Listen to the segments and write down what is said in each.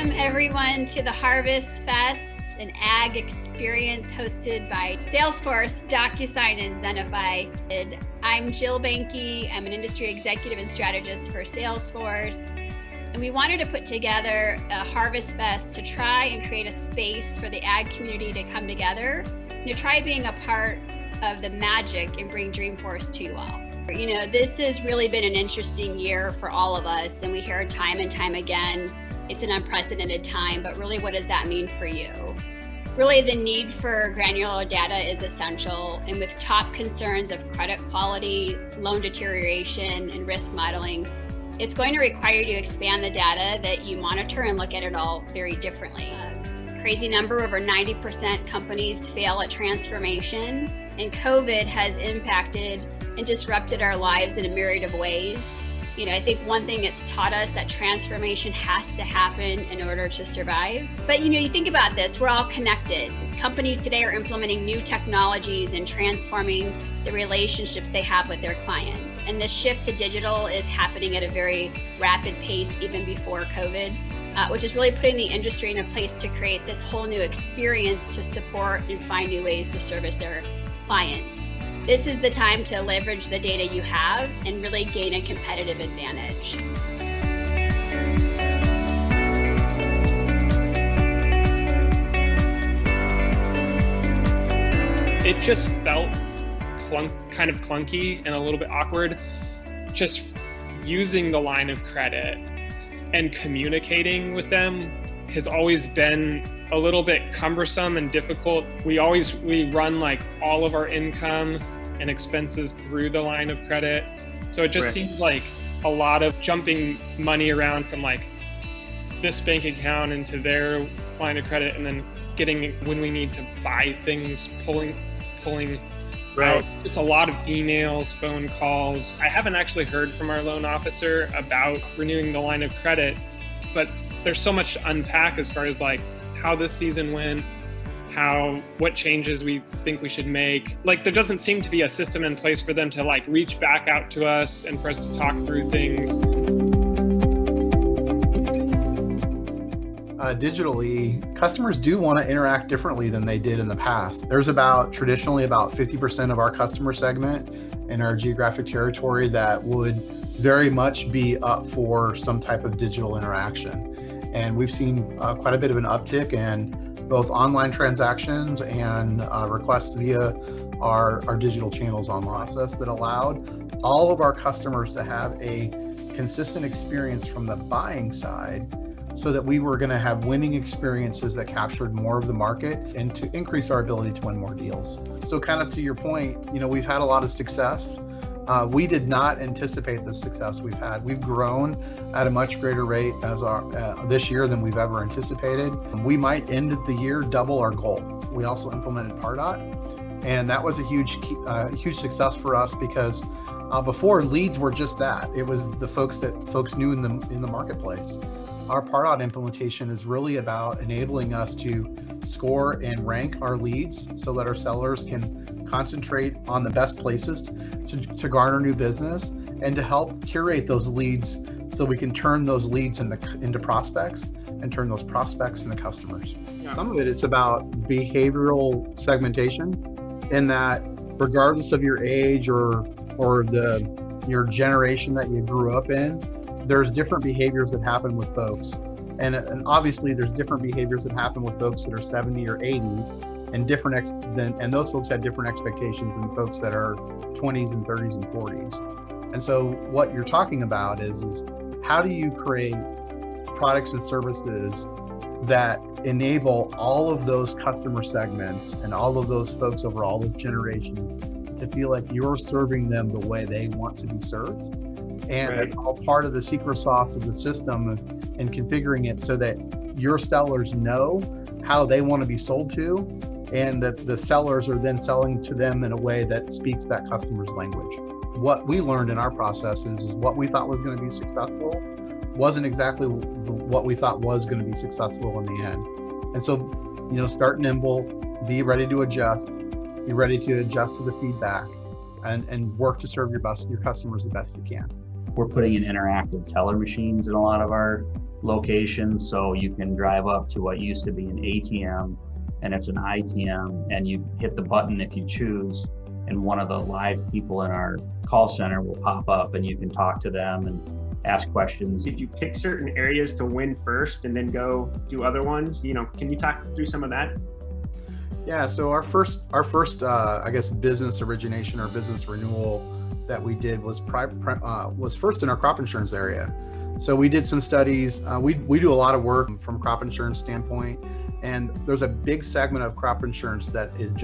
Welcome everyone to the HarvestFest, an ag experience hosted by Salesforce, DocuSign, and Zenify. I'm Jill Banky. I'm an industry executive and strategist for Salesforce. And we wanted to put together a HarvestFest to try and create a space for the ag community to come together and to try being a part of the magic and bring Dreamforce to you all. You know, this has really been an interesting year for all of us, and we hear time and time again, it's an unprecedented time, but really what does that mean for you? Really the need for granular data is essential, and with top concerns of credit quality, loan deterioration, and risk modeling, it's going to require you to expand the data that you monitor and look at it all very differently. Crazy number, over 90% companies fail at transformation, and COVID has impacted and disrupted our lives in a myriad of ways. You know, I think one thing it's taught us that transformation has to happen in order to survive. But you know, you think about this, we're all connected. Companies today are implementing new technologies and transforming the relationships they have with their clients. And this shift to digital is happening at a very rapid pace even before COVID, which is really putting the industry in a place to create this whole new experience to support and find new ways to service their clients. This is the time to leverage the data you have and really gain a competitive advantage. It just felt kind of clunky and a little bit awkward. Just using the line of credit and communicating with them has always been a little bit cumbersome and difficult. We run like all of our income and expenses through the line of credit. So it just seems like a lot of jumping money around from like this bank account into their line of credit, and then getting, when we need to buy things, pulling out. It's a lot of emails, phone calls. I haven't actually heard from our loan officer about renewing the line of credit, but there's so much to unpack as far as like how this season went, what changes we think we should make. Like, there doesn't seem to be a system in place for them to like reach back out to us and for us to talk through things. Digitally, customers do want to interact differently than they did in the past. There's traditionally about 50% of our customer segment in our geographic territory that would very much be up for some type of digital interaction. And we've seen quite a bit of an uptick in both online transactions and requests via our digital channels online. Process that allowed all of our customers to have a consistent experience from the buying side, so that we were going to have winning experiences that captured more of the market and to increase our ability to win more deals. So kind of to your point, you know, we've had a lot of success. We did not anticipate the success we've had. We've grown at a much greater rate as this year than we've ever anticipated. We might end the year double our goal. We also implemented Pardot, and that was a huge success for us because before, leads were just that. It was the folks that folks knew in the marketplace. Our Pardot implementation is really about enabling us to score and rank our leads so that our sellers can concentrate on the best places to garner new business, and to help curate those leads so we can turn those leads into prospects and turn those prospects into customers. Yeah. Some of it's about behavioral segmentation, in that regardless of your age or your generation that you grew up in, there's different behaviors that happen with folks. And obviously there's different behaviors that happen with folks that are 70 or 80, and those folks have different expectations than folks that are 20s and 30s and 40s. And so what you're talking about is how do you create products and services that enable all of those customer segments and all of those folks over all those generations to feel like you're serving them the way they want to be served. And it's all part of the secret sauce of the system and configuring it so that your sellers know how they want to be sold to, and that the sellers are then selling to them in a way that speaks that customer's language. What we learned in our process is what we thought was going to be successful wasn't exactly what we thought was going to be successful in the end. And so, you know, start nimble, be ready to adjust, be ready to adjust to the feedback, and work to serve your customers the best you can. We're putting in interactive teller machines in a lot of our location, so you can drive up to what used to be an ATM and it's an ITM, and you hit the button if you choose, and one of the live people in our call center will pop up and you can talk to them and ask questions. Did you pick certain areas to win first and then go do other ones? Can you talk through some of that? Yeah, so our first I guess business origination or business renewal that we did was first in our crop insurance area. So we did some studies. We do a lot of work from crop insurance standpoint, and there's a big segment of crop insurance that is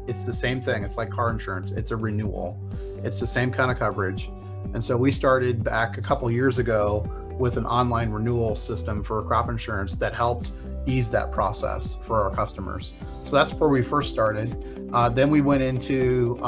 it's the same thing. It's like car insurance. It's a renewal. It's the same kind of coverage. And so we started back a couple years ago with an online renewal system for crop insurance that helped ease that process for our customers. So that's where we first started. Then we went into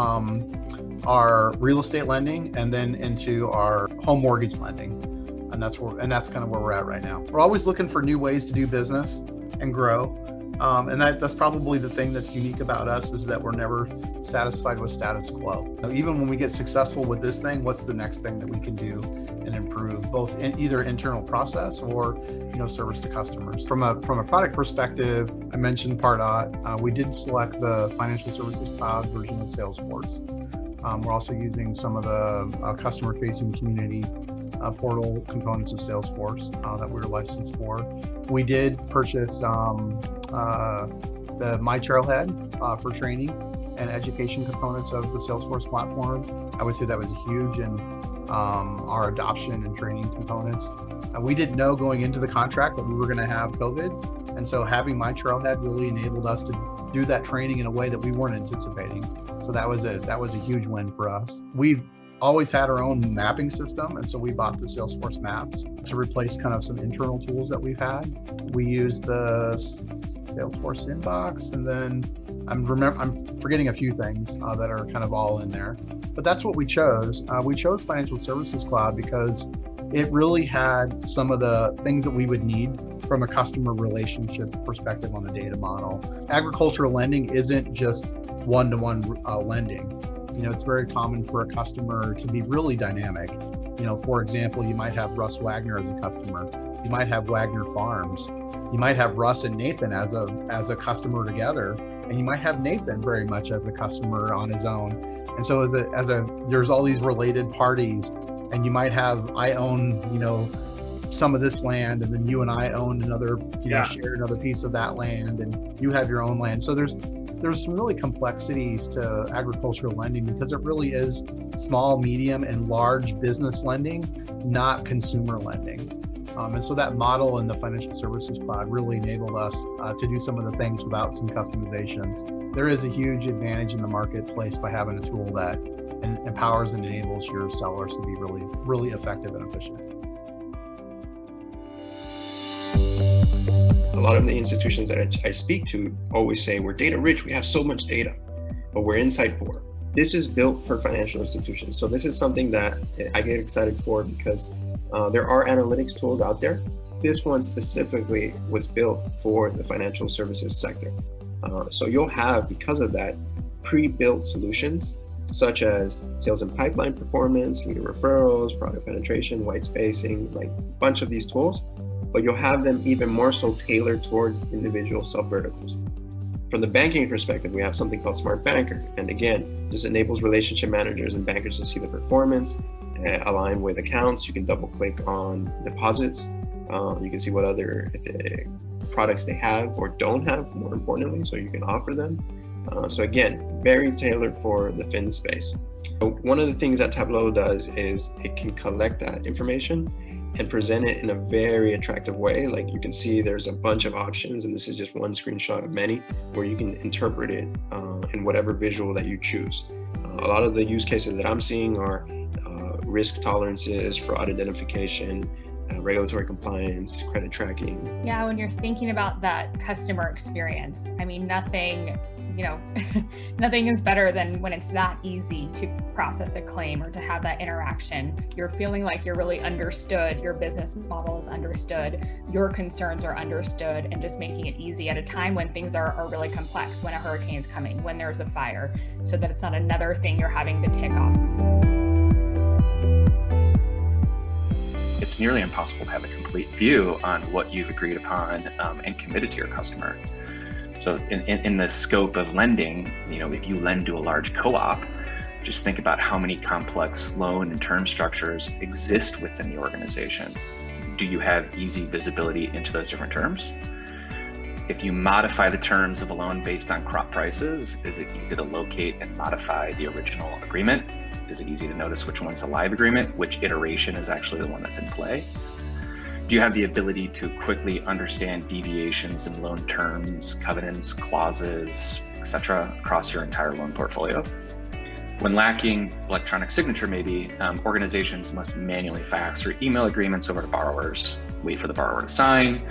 our real estate lending, and then into our home mortgage lending. And that's kind of where we're at right now. We're always looking for new ways to do business and grow. And that's probably the thing that's unique about us, is that we're never satisfied with status quo. Even when we get successful with this thing, what's the next thing that we can do and improve, both in either internal process or service to customers. From a product perspective, I mentioned Pardot. We did select the Financial Services Cloud version of Salesforce. We're also using some of the customer-facing community portal components of Salesforce that we were licensed for. We did purchase the My Trailhead for training and education components of the Salesforce platform. I would say that was huge in our adoption and training components. We didn't know going into the contract that we were going to have COVID, and so having My Trailhead really enabled us to do that training in a way that we weren't anticipating. So that was a huge win for us. We've always had our own mapping system, and so we bought the Salesforce Maps to replace kind of some internal tools that we've had. We used the Salesforce Inbox, and then I'm forgetting a few things that are kind of all in there. But that's what we chose. We chose Financial Services Cloud because it really had some of the things that we would need from a customer relationship perspective on the data model. Agricultural lending isn't just one-to-one lending. It's very common for a customer to be really dynamic. For example, you might have Russ Wagner as a customer. You might have Wagner Farms. You might have Russ and Nathan as a customer together, and you might have Nathan very much as a customer on his own. And so there's all these related parties, and you might have, I own, some of this land, and then you and I own another, share another piece of that land, and you have your own land. So there's some really complexities to agricultural lending, because it really is small, medium, and large business lending, not consumer lending. And so that model in the Financial Services Cloud really enabled us to do some of the things without some customizations. There is a huge advantage in the marketplace by having a tool that empowers and enables your sellers to be really, really effective and efficient. A lot of the institutions that I speak to always say we're data rich, we have so much data, but we're insight poor. This is built for financial institutions. So this is something that I get excited for, because there are analytics tools out there. This one specifically was built for the financial services sector. So you'll have, because of that, pre-built solutions such as sales and pipeline performance, lead referrals, product penetration, white spacing, like a bunch of these tools, but you'll have them even more so tailored towards individual sub-verticals. From the banking perspective, we have something called Smart Banker. And again, this enables relationship managers and bankers to see the performance, align with accounts. You can double click on deposits. You can see what other products they have or don't have, more importantly, so you can offer them. So again, very tailored for the fin space. So one of the things that Tableau does is it can collect that information and present it in a very attractive way. Like you can see there's a bunch of options, and this is just one screenshot of many, where you can interpret it in whatever visual that you choose. A lot of the use cases that I'm seeing are risk tolerances, fraud identification, regulatory compliance, credit tracking. Yeah, when you're thinking about that customer experience, I mean, nothing is better than when it's that easy to process a claim or to have that interaction. You're feeling like you're really understood, your business model is understood, your concerns are understood, and just making it easy at a time when things are really complex, when a hurricane is coming, when there's a fire, so that it's not another thing you're having to tick off. it's nearly impossible to have a complete view on what you've agreed upon and committed to your customer. So in the scope of lending, if you lend to a large co-op, just think about how many complex loan and term structures exist within the organization. Do you have easy visibility into those different terms? If you modify the terms of a loan based on crop prices, is it easy to locate and modify the original agreement? Is it easy to notice which one's a live agreement, which iteration is actually the one that's in play? Do you have the ability to quickly understand deviations in loan terms, covenants, clauses, etc., across your entire loan portfolio? When lacking electronic signature, maybe organizations must manually fax or email agreements over to borrowers, wait for the borrower to sign,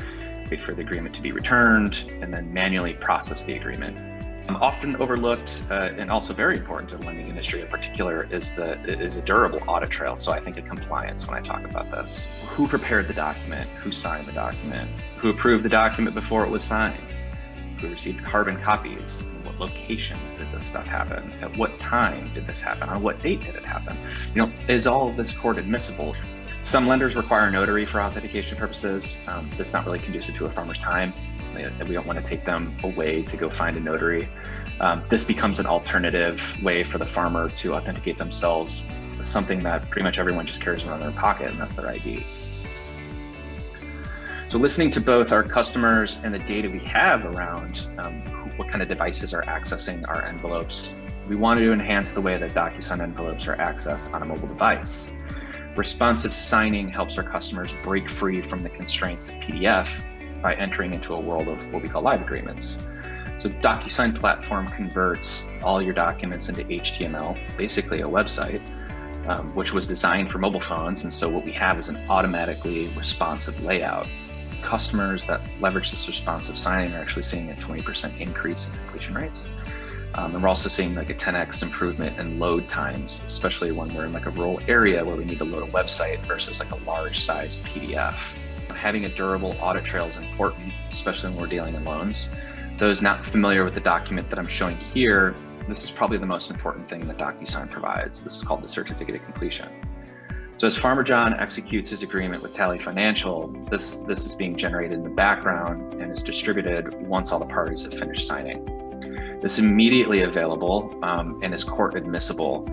wait for the agreement to be returned, and then manually process the agreement. Often overlooked and also very important to the lending industry in particular is a durable audit trail. So I think of compliance when I talk about this. Who prepared the document? Who signed the document? Who approved the document before it was signed? Who received carbon copies? In what locations did this stuff happen? At what time did this happen? On what date did it happen? Is all of this court admissible? Some lenders require a notary for authentication purposes. That's not really conducive to a farmer's time. We don't want to take them away to go find a notary. This becomes an alternative way for the farmer to authenticate themselves, something that pretty much everyone just carries around in their pocket, and that's their ID. So listening to both our customers and the data we have around what kind of devices are accessing our envelopes, we wanted to enhance the way that DocuSign envelopes are accessed on a mobile device. Responsive signing helps our customers break free from the constraints of PDF by entering into a world of what we call live agreements. So DocuSign platform converts all your documents into HTML, basically a website, which was designed for mobile phones. And so what we have is an automatically responsive layout. Customers that leverage this responsive signing are actually seeing a 20% increase in completion rates. And we're also seeing like a 10x improvement in load times, especially when we're in like a rural area where we need to load a website versus like a large size PDF. Having a durable audit trail is important, especially when we're dealing in loans. Those not familiar with the document that I'm showing here, this is probably the most important thing that DocuSign provides. This is called the certificate of completion. So as Farmer John executes his agreement with Tally Financial, this is being generated in the background and is distributed once all the parties have finished signing. This is immediately available and is court admissible.